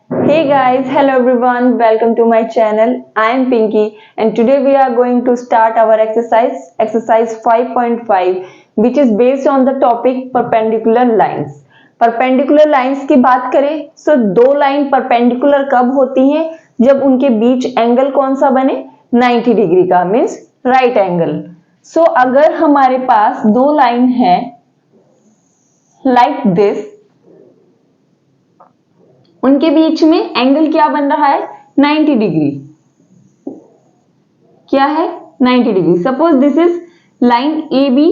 Hey guys, hello everyone, welcome to my channel. I am Pinky and today we are going to start our exercise 5.5 which is based on the topic perpendicular lines. Perpendicular lines की बात करें तो दो line perpendicular कब होती हैं? जब उनके बीच एंगल कौन सा बने? 90 डिग्री का मीन्स राइट एंगल. सो अगर हमारे पास दो लाइन है लाइक दिस, उनके बीच में एंगल क्या बन रहा है? 90 डिग्री. क्या है? 90 degree. Suppose this is line A B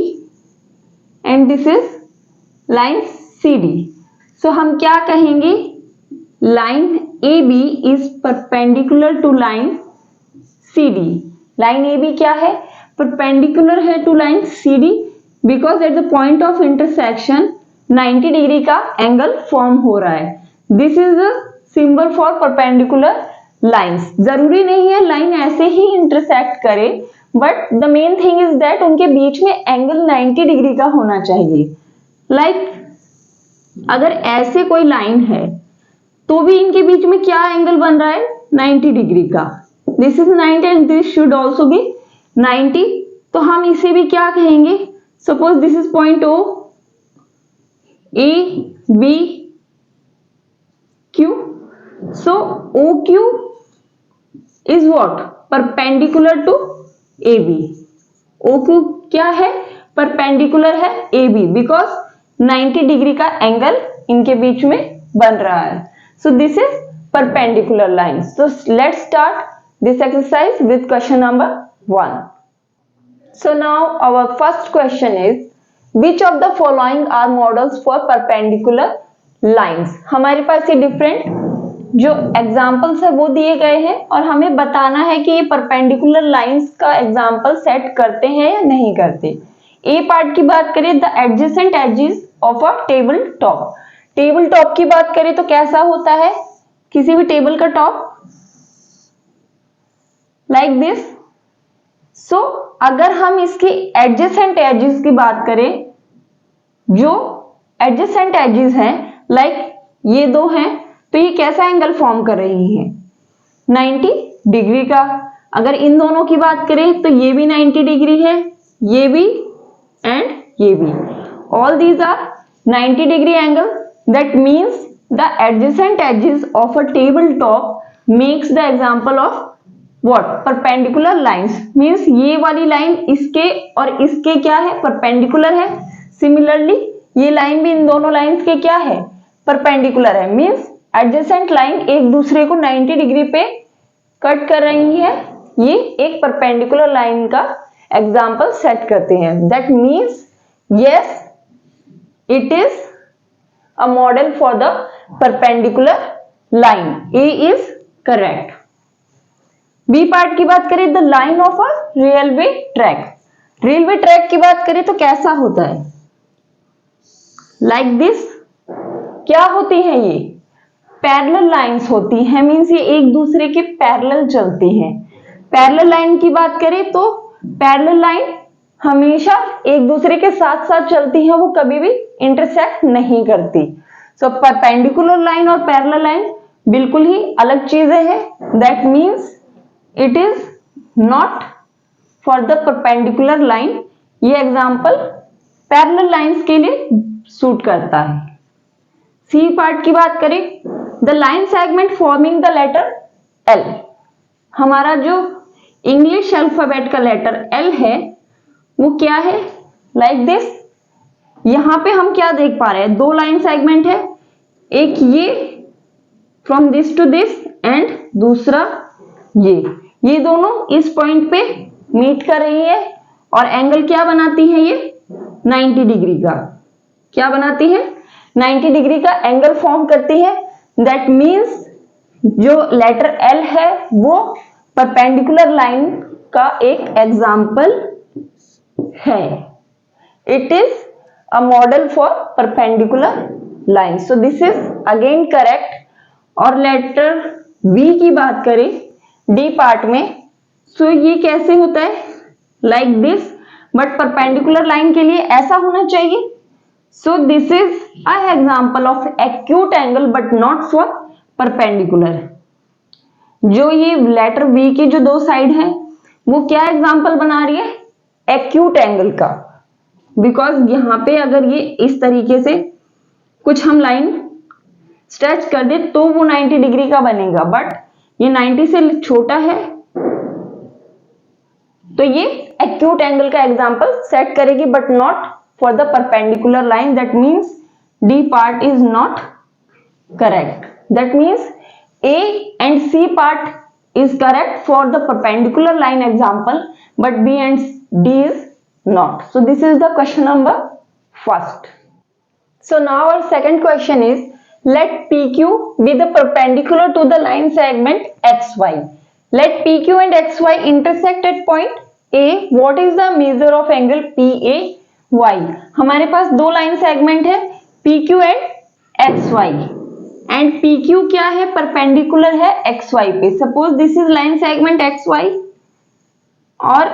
and this is line C D. So हम क्या कहेंगे? Line A B is perpendicular to line C D. Line A B क्या है? परपेंडिकुलर है to line C D because at the point of intersection 90 degree का angle form हो रहा है. This is a symbol for perpendicular lines. जरूरी नहीं है लाइन ऐसे ही इंटरसेक्ट करे, but the main thing is that उनके बीच में एंगल 90 डिग्री का होना चाहिए. लाइक अगर ऐसे कोई लाइन है तो भी इनके बीच में क्या एंगल बन रहा है? 90 डिग्री का. This is 90 and this should also be 90. तो हम इसे भी क्या कहेंगे? Suppose this is point O, A B Q. So OQ is what? Perpendicular to AB. OQ क्या है? Perpendicular है AB because 90 डिग्री का एंगल इनके बीच में बन रहा है. So this is perpendicular lines. So let's start this exercise with question number 1. So now our first question is, which of the following are models for perpendicular lines? हमारे पास ये different जो एग्जाम्पल्स है वो दिए गए हैं और हमें बताना है कि ये परपेंडिकुलर लाइन्स का एग्जाम्पल सेट करते हैं या नहीं करते. ए पार्ट की बात करें, the adjacent edges of a table top. Table top की बात करें तो कैसा होता है? किसी भी टेबल का टॉप लाइक दिस. सो अगर हम इसके एडजेसेंट एजेस की बात करें, जो एडजेसेंट एजेस हैं लाइक ये दो हैं, तो ये कैसा एंगल फॉर्म कर रही हैं? 90 डिग्री का. अगर इन दोनों की बात करें तो ये भी 90 डिग्री है, ये भी एंड ये भी. All these are 90 degree angle. That means the adjacent edges of a table top makes the example of what? Perpendicular lines. Means ये वाली लाइन इसके और इसके क्या है? परपेंडिकुलर है. सिमिलरली ये लाइन भी इन दोनों लाइंस के क्या है? परपेंडिकुलर है. मीन्स एडजेसेंट लाइन एक दूसरे को 90 डिग्री पे कट कर रही है. ये एक परपेंडिकुलर लाइन का एग्जांपल सेट करते हैं. That means yes, it is a model for the perpendicular line. A is correct. B part की बात करें, the line of a railway track. Railway track की बात करें तो कैसा होता है? Like this. क्या होती है ये? पैरेलल लाइंस होती हैं. मींस ये एक दूसरे के पैरेलल चलती हैं. पैरेलल लाइन की बात करें तो पैरेलल लाइन हमेशा एक दूसरे के साथ साथ चलती है, वो कभी भी इंटरसेक्ट नहीं करती. सो परपेंडिकुलर लाइन और पैरेलल लाइन बिल्कुल ही अलग चीजें हैं. That means it is not for the perpendicular line. ये एग्जाम्पल पैरेलल लाइंस के लिए सूट करता है. सी पार्ट की बात करें, the line segment forming the letter L. हमारा जो इंग्लिश अल्फाबेट का लेटर एल है वो क्या है? Like this. यहां पे हम क्या देख पा रहे हैं? दो लाइन सेगमेंट है, एक ये from this to this and दूसरा ये दोनों इस पॉइंट पे मीट कर रही है और एंगल क्या बनाती है? ये 90 डिग्री का. क्या बनाती है? 90 डिग्री का एंगल फॉर्म करती है. दैट मीन्स जो लेटर एल है वो परपेंडिकुलर लाइन का एक एग्जाम्पल है. It is a model for perpendicular line. So this is again correct. और लेटर बी की बात करें डी पार्ट में, सो ये कैसे होता है? Like this. But perpendicular line के लिए ऐसा होना चाहिए. So this is an example of acute angle but not for perpendicular. जो ये लेटर बी की जो दो साइड है वो क्या एग्जांपल बना रही है, एक्यूट एंगल का। बिकॉज यहां पे अगर ये इस तरीके से कुछ हम लाइन स्ट्रेच कर दे तो वो 90 डिग्री का बनेगा, बट ये 90 से छोटा है तो ये एक्यूट एंगल का एग्जांपल सेट करेगी, but not for the perpendicular line. That means D part is not correct. That means A and C part is correct for the perpendicular line example, but B and D is not. So this is the question number first. So now our second question is, let PQ be the perpendicular to the line segment XY. Let PQ and XY intersect at point A. What is the measure of angle PAY? हमारे पास दो line segment है PQ and XY, and PQ क्या है, perpendicular है XY पे। Suppose this is line segment XY और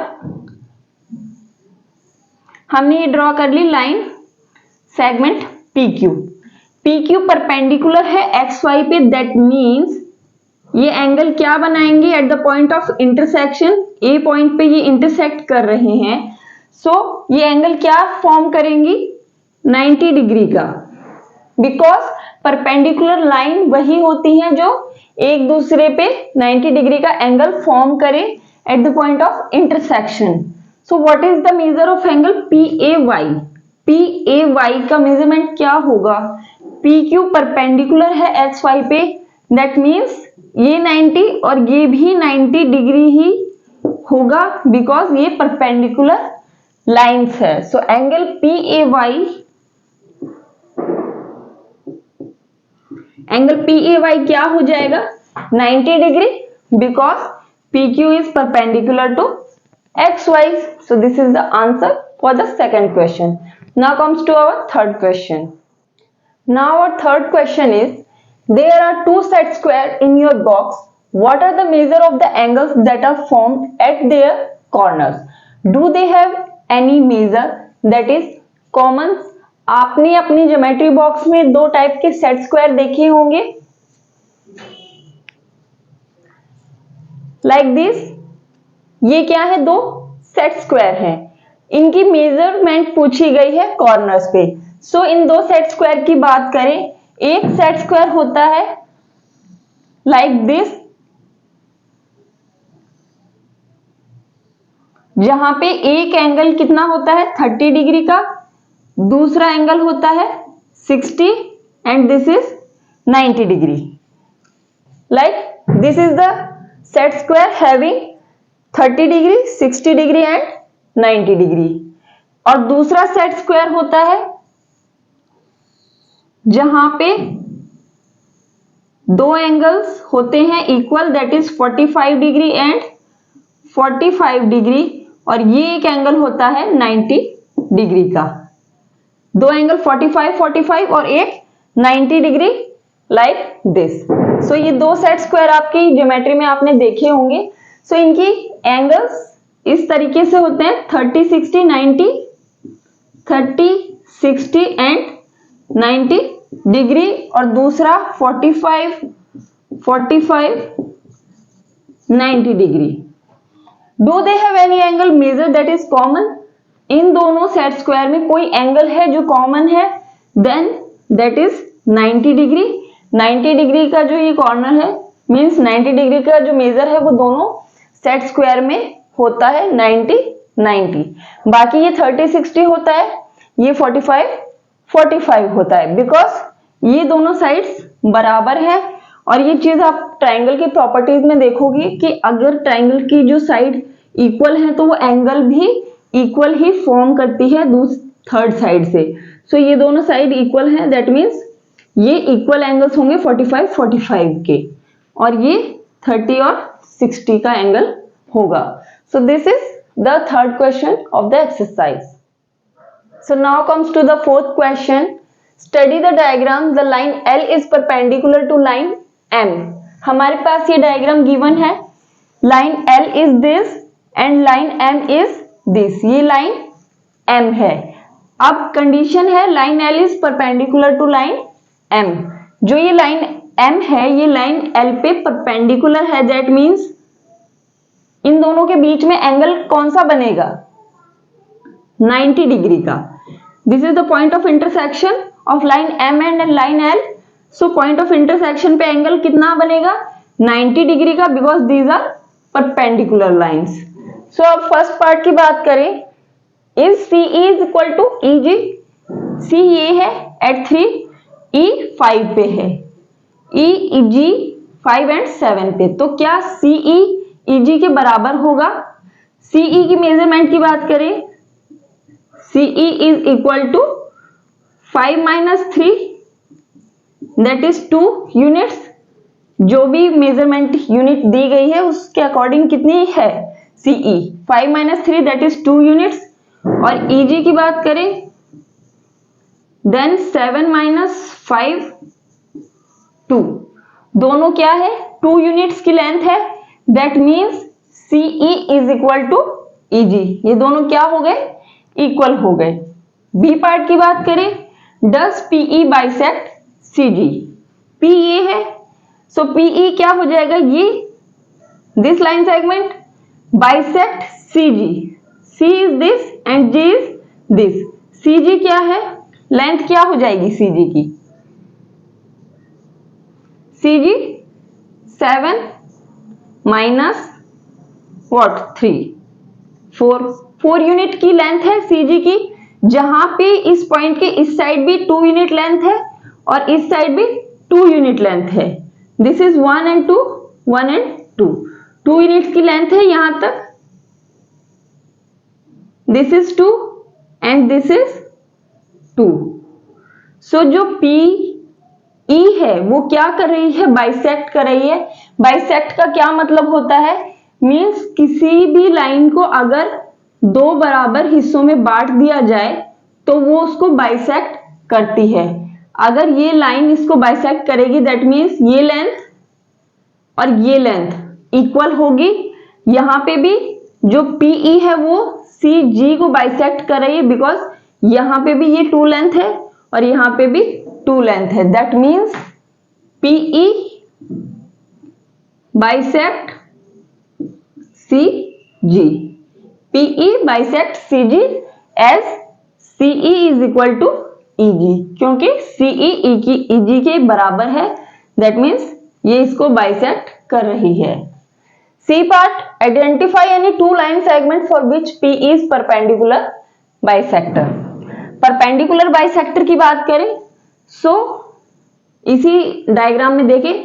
हमने ये ड्रॉ कर ली line segment PQ। PQ perpendicular है XY पे, दैट मींस ये एंगल क्या बनाएंगे at the point of intersection. A point पे ये इंटरसेक्ट कर रहे हैं, सो ये एंगल क्या फॉर्म करेंगी, 90 डिग्री का। बिकॉज परपेंडिकुलर लाइन वही होती है जो एक दूसरे पे 90 डिग्री का एंगल फॉर्म करे eight the point of intersection. So what is the measure of angle PAY? PAY का मेजरमेंट क्या होगा, PQ परपेंडिकुलर है XY पे, दैट मींस ये 90 और ये भी 90 डिग्री ही होगा, बिकॉज ये परपेंडिकुलर लाइंस है। सो एंगल PAY क्या हो जाएगा, 90 degree, because PQ is perpendicular to XY. So this is the answer for the second question. Now comes to our third question. Now our third question is, there are two set square in your box. What are the measure of the angles that are formed at their corners? Do they have any measure that is common? आपने अपनी geometry box में दो type के set square देखे होंगे, like this. ये क्या है, दो सेट स्क्वायर हैं, इनकी मेजरमेंट पूछी गई है कॉर्नर्स पे। सो इन दो सेट स्क्वायर की बात करें, एक सेट स्क्वायर होता है लाइक दिस, जहां पे एक एंगल कितना होता है 30 डिग्री का, दूसरा एंगल होता है 60 and this is 90 degree. Like this is the set square having 30 degree, 60 degree and 90 degree. और दूसरा सेट स्क्वायर होता है जहां पे दो एंगल्स होते हैं equal, that is 45 degree and 45 degree, और ये एक एंगल होता है 90 डिग्री का। दो एंगल 45 45 और एक 90 डिग्री लाइक दिस। सो ये दो सेट स्क्वायर आपकी ज्योमेट्री में आपने देखे होंगे। सो इनकी एंगल्स इस तरीके से होते हैं 30 60 90, 30 60 एंड 90 डिग्री, और दूसरा 45 45 90 degree. Do they have any angle measure that is common? इन दोनों सेट स्क्वायर में कोई एंगल है जो कॉमन है, then that is 90 degree. 90 degree का जो ये कॉर्नर है मींस 90 डिग्री का जो मेजर है वो दोनों सेट स्क्वायर में होता है 90 90। बाकी ये 30 60 होता है, ये 45 45 होता है, बिकॉज ये दोनों साइड्स बराबर है। और ये चीज आप ट्राइंगल की प्रॉपर्टीज में देखोगे कि अगर ट्राइंगल की जो साइड इक्वल है तो वो एंगल भी इक्वल ही फॉर्म करती है थर्ड साइड से। सो ये दोनों साइड इक्वल है, दैट मीन्स ये इक्वल एंगल्स होंगे 45 45 के, और ये 30 और 60 का एंगल होगा। So this is the third question of the exercise. So now comes to the fourth question. Study the diagram, the line L is perpendicular to line M। हमारे पास ये डायग्राम गिवन है, line L is this and line M is this. ये line M है। अब condition है line L is perpendicular to line M। जो ये लाइन M है, ये लाइन L पे परपेंडिकुलर है, दैट मीन्स इन दोनों के बीच में एंगल कौन सा बनेगा? 90 डिग्री का। This is the point of intersection of line M and line L। So point of intersection पे एंगल कितना बनेगा? 90 डिग्री का, because these are perpendicular lines. So अब फर्स्ट पार्ट की बात करें, is CE is equal to EG। C ये है एट 3, E 5 पे है, EG 5 एंड 7 पे। तो क्या CE EG के बराबर होगा? CE की मेजरमेंट की बात करें, CE is equal to 5 minus 3 that is 2 units. जो भी मेजरमेंट यूनिट दी गई है उसके अकॉर्डिंग कितनी है CE? 5 minus 3 that is 2 units. और EG की बात करें, देन 7 माइनस 5 2, दोनों क्या है? 2 यूनिट्स की लेंथ है, that means CE is equal to EG। ये दोनों क्या हो गए? इक्वल हो गए। बी पार्ट की बात करें, डस PE बाइसेक्ट CG। P ये है, सो PE क्या हो जाएगा? ये this line segment bisect CG। C is this and G is this. CG क्या है? लेंथ क्या हो जाएगी CG की? CG 7 माइनस व्हाट 3 4 यूनिट की लेंथ है CG की, जहां पे इस पॉइंट के इस साइड भी 2 यूनिट लेंथ है और इस साइड भी 2 यूनिट लेंथ है। This is 1 and 2, 1 and 2 unit की लेंथ है यहां तक। This is 2 and this is 2। सो जो PE है वो क्या कर रही है? बाइसेक्ट कर रही है। बाइसेक्ट का क्या मतलब होता है? मीन्स किसी भी लाइन को अगर 2 बराबर हिस्सों में बांट दिया जाए तो वो उसको बाइसेक्ट करती है। अगर ये लाइन इसको बाइसेक्ट करेगी, दैट मीन्स ये लेंथ और ये लेंथ इक्वल होगी। यहां पे भी जो PE है वो CG को बाइसेक्ट कर रही है, बिकॉज यहां पे भी ये 2 लेंथ है और यहां पे भी 2 लेंथ है। That means PE bisect CG। PE bisect CG as CE is equal to EG, क्योंकि CE EG के बराबर है, दैट मीन्स ये इसको बाइसेक्ट कर रही है। C part, identify any 2 line segment for which PE is perpendicular bisector. Perpendicular bisector की बात करें, सो इसी डायग्राम में देखें,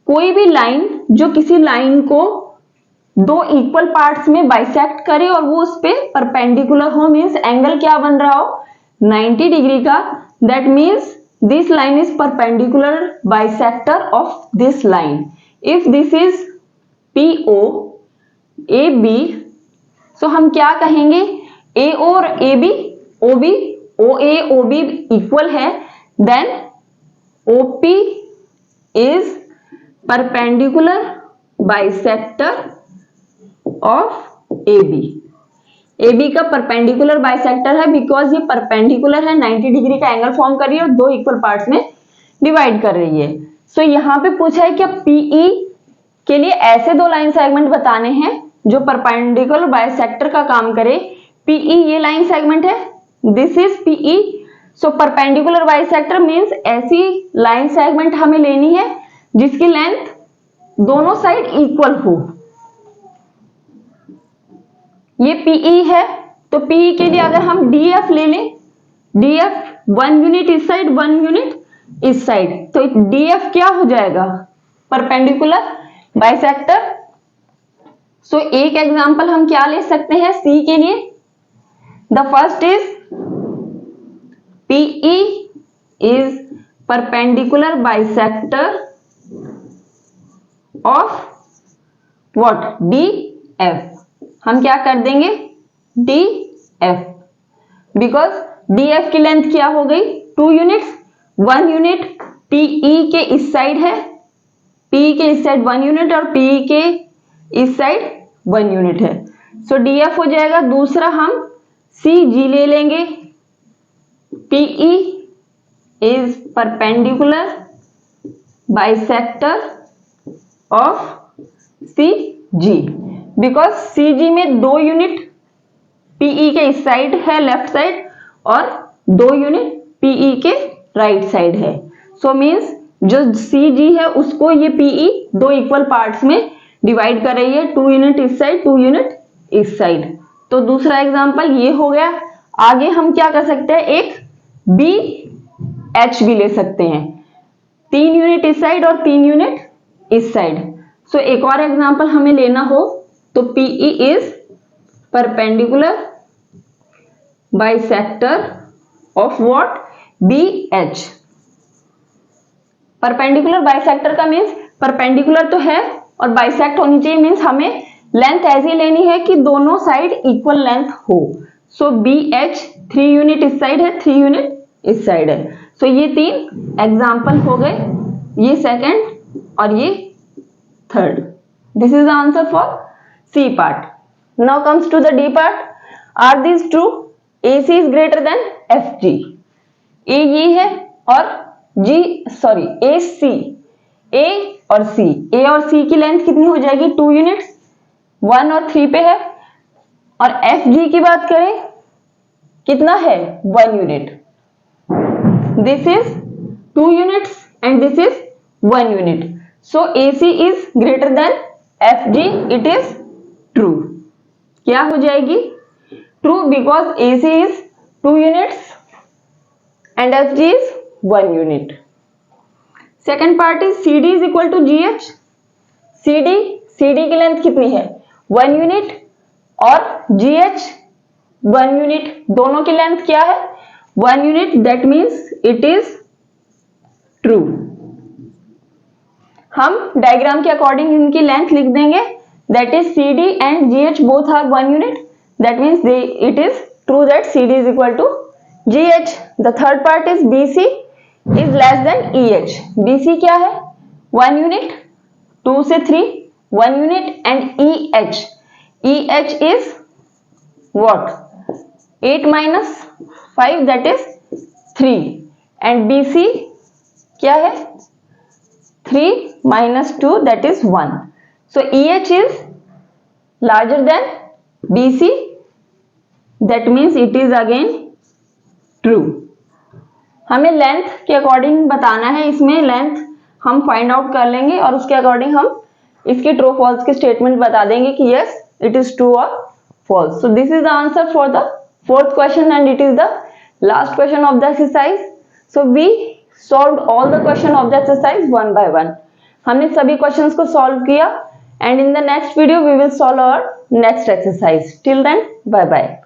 कोई भी लाइन जो किसी लाइन को 2 इक्वल पार्ट्स में बाइसेक्ट करे और वो उस पे परपेंडिकुलर हो, मीन्स एंगल क्या बन रहा हो? 90 डिग्री का। That means this line is perpendicular bisector of this line. If this is PO AB, so हम क्या कहेंगे? AO और AB OB OA OB equal है, then OP is perpendicular bisector of AB। AB का perpendicular bisector है, because ये perpendicular है, 90 degree का एंगल फॉर्म कर रही है और 2 इक्वल पार्ट्स में डिवाइड कर रही है। सो यहां पे पूछा है क्या PE के लिए ऐसे 2 लाइन सेगमेंट बताने हैं जो परपेंडिकुलर बाइसेक्टर का काम करे। PE ये लाइन सेगमेंट है, this is PE। So perpendicular bisector means ऐसी लाइन सेगमेंट हमें लेनी है जिसकी लेंथ दोनों साइड इक्वल हो। ये PE है, तो PE के लिए अगर हम DF ले लें, DF 1 यूनिट इस साइड 1 यूनिट इस साइड, तो DF क्या हो जाएगा? Perpendicular bisector. सो एक एग्जांपल हम क्या ले सकते हैं C के लिए? The first is PE is perpendicular bisector of what? DF। हम क्या कर देंगे? DF, बिकॉज DF की लेंथ क्या हो गई? 2 यूनिट्स। 1 यूनिट PE के इस साइड है, PE के इस साइड 1 यूनिट और PE के इस साइड 1 यूनिट है। सो DF हो जाएगा। दूसरा हम CG ले लेंगे। PE is perpendicular bisector of CG, because CG में 2 यूनिट PE के इस साइड है लेफ्ट साइड और 2 यूनिट PE के राइट साइड है। सो मीन्स जो CG है उसको ये PE 2 इक्वल पार्ट्स में डिवाइड कर रही है, 2 यूनिट इस साइड 2 यूनिट इस साइड। तो दूसरा एग्जांपल ये हो गया। आगे हम क्या कर सकते हैं, एक BH भी ले सकते हैं, 3 यूनिट इस साइड और 3 यूनिट इस साइड। सो एक और एग्जांपल हमें लेना हो तो PE is perpendicular bisector of what, BH। Perpendicular bisector का मीन्स परपेंडिकुलर तो है और बाइसेक्ट होनी चाहिए, मीन्स हमें लेंथ ऐसी लेनी है कि दोनों साइड इक्वल लेंथ हो। सो BH 3 यूनिट इस साइड है 3 यूनिट इस साइड है। सो ये 3 एग्जांपल हो गए, ये सेकंड और ये third. This is the answer for C part. Now comes to the D part. Are this true? AC is greater than FG। A ये है और AC, A और C की लेंथ कितनी हो जाएगी, 2 यूनिट्स, 1 और 3 पे है। और FG की बात करें कितना है, 1 unit. This is 2 units and this is 1 unit. So AC is greater than FG, it is true. क्या हो जाएगी, true, because AC is 2 units and FG is 1 unit. Second part is CD is equal to GH। CD की length कितनी है, 1 unit और GH 1 unit, दोनों की length क्या है, 1 unit, that means it is true. हम डायग्राम के अकॉर्डिंग इनकी लेंथ लिख देंगे, that is CD and GH both are 1 unit, that means it is true that CD is equal to GH। The third part is BC is less than EH। BC क्या है, 1 unit, 2 से 3 1 unit and EH is what, 8 minus 5 that is 3 and BC क्या है, 3 minus 2 that is 1. So EH is larger than BC, that means it is again true. हमें length के according बताना है, इसमें लेंथ हम फाइंड आउट कर लेंगे और उसके अकॉर्डिंग हम इसके ट्रू फॉल्स के स्टेटमेंट बता देंगे कि यस इट इज ट्रू और false. So this is the answer for the fourth question and it is the last question of the exercise. So we solved all the question of the exercise one by one. हमने सभी questions को solve किया and in the next video we will solve our next exercise. Till then bye bye.